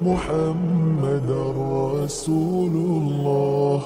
محمد رسول الله.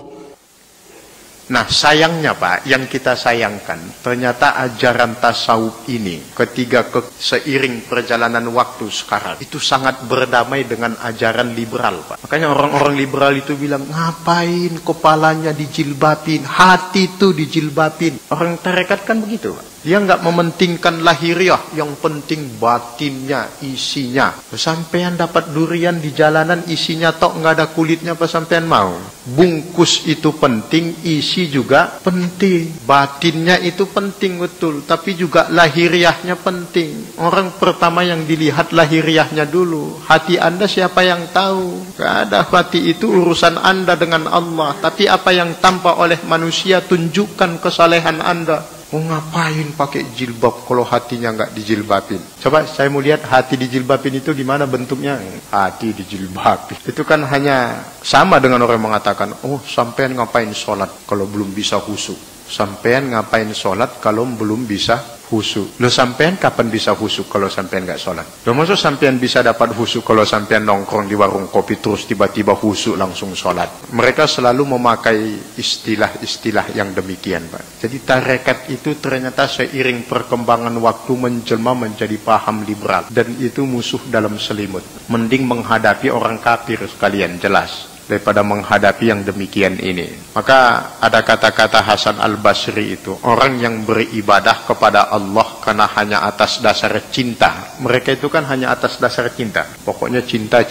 Nah sayangnya Pak, yang kita sayangkan ternyata ajaran tasawuf ini ketika seiring perjalanan waktu sekarang itu sangat berdamai dengan ajaran liberal Pak. Makanya orang-orang liberal itu bilang, ngapain kepalanya dijilbabin, hati itu dijilbabin. Orang tarekat kan begitu Pak. Dia nggak mementingkan lahiriah, yang penting batinnya, isinya. Sampean dapat durian di jalanan, isinya tok nggak ada kulitnya, apa sampean mau? Bungkus itu penting, isi juga penting. Batinnya itu penting betul, tapi juga lahiriahnya penting. Orang pertama yang dilihat lahiriahnya dulu. Hati Anda siapa yang tahu? Gak ada, hati itu urusan Anda dengan Allah. Tapi apa yang tampak oleh manusia, tunjukkan kesalehan Anda. Oh ngapain pakai jilbab kalau hatinya nggak dijilbabin? Coba saya mau lihat hati dijilbabin itu gimana bentuknya. Hati dijilbabin itu kan hanya sama dengan orang yang mengatakan, oh sampean ngapain sholat kalau belum bisa khusyuk? Sampean ngapain sholat kalau belum bisa khusyuk? Lo sampean kapan bisa khusyuk kalau sampean nggak sholat? Lo maksud sampean bisa dapat khusyuk kalau sampean nongkrong di warung kopi terus tiba-tiba khusyuk langsung sholat? Mereka selalu memakai istilah-istilah yang demikian Pak. Jadi tarekat itu ternyata seiring perkembangan waktu menjelma menjadi paham liberal, dan itu musuh dalam selimut. Mending menghadapi orang kafir sekalian, jelas, daripada menghadapi yang demikian ini. Maka ada kata-kata Hasan al-Basri itu, orang yang beribadah kepada Allah karena hanya atas dasar cinta. Mereka itu kan hanya atas dasar cinta. Pokoknya cinta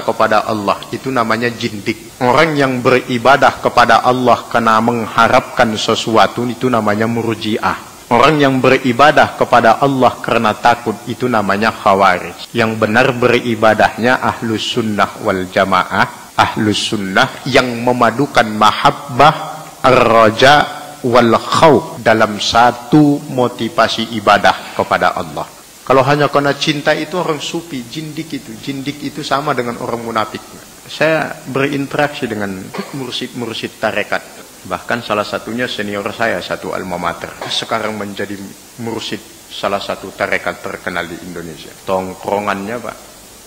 kepada Allah, itu namanya jindik. Orang yang beribadah kepada Allah karena mengharapkan sesuatu, itu namanya murji'ah. Orang yang beribadah kepada Allah karena takut, itu namanya khawarij. Yang benar beribadahnya ahlus sunnah wal jamaah, ahlus sunnah yang memadukan mahabbah, ar-raja wal khawf dalam satu motivasi ibadah kepada Allah. Kalau hanya karena cinta itu orang sufi, jindik itu sama dengan orang munafik. Saya berinteraksi dengan mursyid tarekat, bahkan salah satunya senior saya satu alma mater, sekarang menjadi mursyid salah satu tarekat terkenal di Indonesia. Tongkrongannya Pak,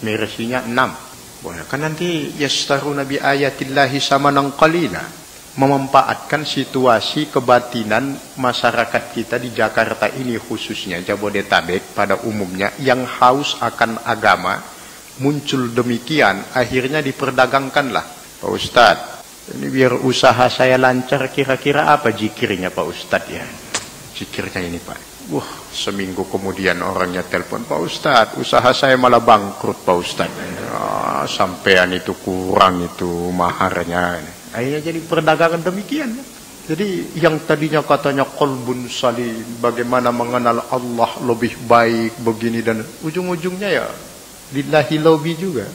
meresinya 6. Boleh kan nanti yastaruna bi ayatillahi samanan qalila, memanfaatkan situasi kebatinan masyarakat kita di Jakarta ini, khususnya Jabodetabek pada umumnya, yang haus akan agama. Muncul demikian, akhirnya diperdagangkanlah. Pak Ustadz, ini biar usaha saya lancar, kira-kira apa zikirnya Pak Ustadz ya? Zikirnya ini Pak. Seminggu kemudian orangnya telepon, Pak Ustadz, usaha saya malah bangkrut Pak Ustadz. Sampean itu kurang itu maharnya. Akhirnya jadi perdagangan demikian. Jadi yang tadinya katanya qalbun salim, bagaimana mengenal Allah lebih baik begini, dan ujung-ujungnya ya lillahi lobi juga.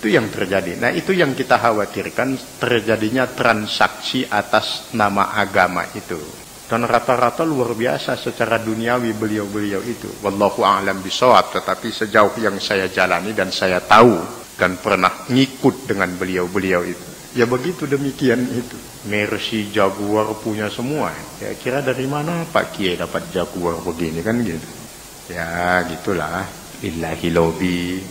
Itu yang terjadi. Nah itu yang kita khawatirkan, terjadinya transaksi atas nama agama itu. Dan rata-rata luar biasa secara duniawi beliau-beliau itu. Wallahu a'lam bishawab. Tetapi sejauh yang saya jalani dan saya tahu dan pernah ngikut dengan beliau-beliau itu, ya begitu demikian itu. Mercy Jaguar punya semua. Ya kira dari mana Pak Kiai dapat Jaguar begini kan gitu. Ya gitulah. Lillahi lobi.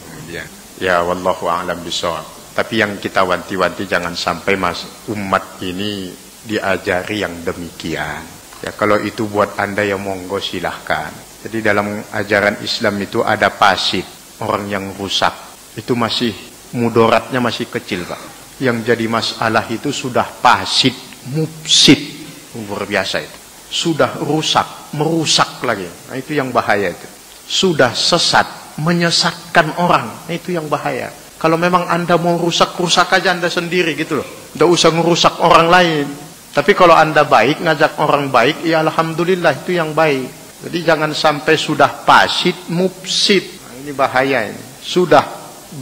Ya wallahu a'lam bishawab. Tapi yang kita wanti-wanti jangan sampai umat ini diajari yang demikian. Ya kalau itu buat Anda ya monggo silahkan. Jadi dalam ajaran Islam itu ada fasid, orang yang rusak. Itu masih mudaratnya masih kecil Pak. Yang jadi masalah itu sudah fasid, mufsid, luar biasa itu. Sudah rusak, merusak lagi. Nah itu yang bahaya itu. Sudah sesat, menyesatkan orang. Nah itu yang bahaya. Kalau memang Anda mau rusak aja Anda sendiri gitu loh. Tidak usah ngerusak orang lain. Tapi kalau Anda baik, ngajak orang baik, ya alhamdulillah itu yang baik. Jadi jangan sampai sudah fasid, mufsid. Nah, ini bahaya ini. Sudah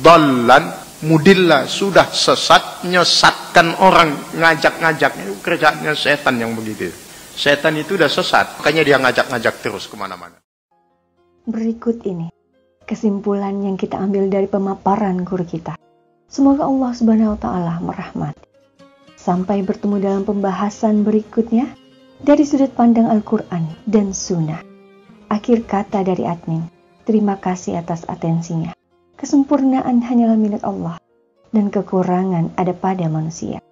dallan, mudillah, sudah sesat, nyesatkan orang, ngajak-ngajak. Itu kerjaannya setan yang begitu. Setan itu udah sesat, makanya dia ngajak-ngajak terus kemana-mana. Berikut ini kesimpulan yang kita ambil dari pemaparan guru kita. Semoga Allah Subhanahu wa Ta'ala merahmati. Sampai bertemu dalam pembahasan berikutnya dari sudut pandang Al-Quran dan Sunnah. Akhir kata dari admin, terima kasih atas atensinya. Kesempurnaan hanyalah milik Allah dan kekurangan ada pada manusia.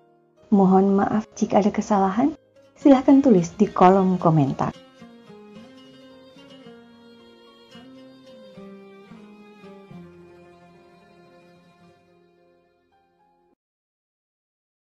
Mohon maaf jika ada kesalahan, silahkan tulis di kolom komentar.